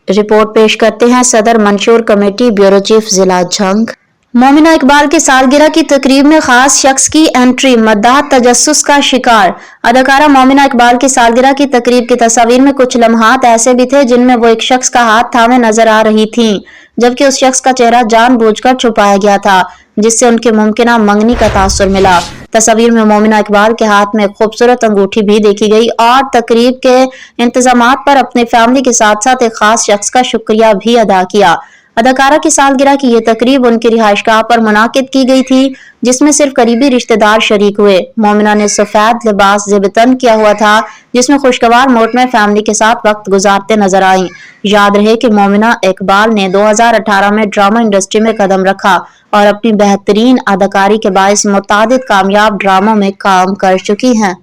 Report पेश करते हैं सदर मंशूर कमेटी ब्यूरो चीफ जिला झंग। मोमिना इकबाल की सालगिरह की तकरीब में खास शख्स की एंट्री, मद्दाह तजस्सुस का शिकार। अदाकारा मोमिना इकबाल की सालगिरह की तकरीब की तस्वीर में कुछ लम्हात ऐसे भी थे जिनमें वो एक शख्स का हाथ थामे नजर आ रही थीं, जबकि उस शख्स का चेहरा जानबूझकर छुपाया गया था, जिससे उनके मुमकिना मंगनी का तासुर मिला। तस्वीर में मोमिना इकबाल के हाथ में एक खूबसूरत अंगूठी भी देखी गई और तकरीब के इंतजामात पर अपने फैमिली के साथ साथ एक खास शख्स का शुक्रिया भी अदा किया। अदाकारा की सालगिरह की ये तकरीब उनकी रिहाइशगाह पर मुनाकिद की गई थी, जिसमें सिर्फ करीबी रिश्तेदार शरीक हुए। मोमिना ने सफेद लिबास ज़ेबतन किया हुआ था, जिसमें खुशगवार मूड में फैमिली के साथ वक्त गुजारते नजर आईं। याद रहे कि मोमिना इकबाल ने 2018 में ड्रामा इंडस्ट्री में कदम रखा और अपनी बेहतरीन अदाकारी के बायस मुतादिद कामयाब ड्रामों में काम कर चुकी हैं।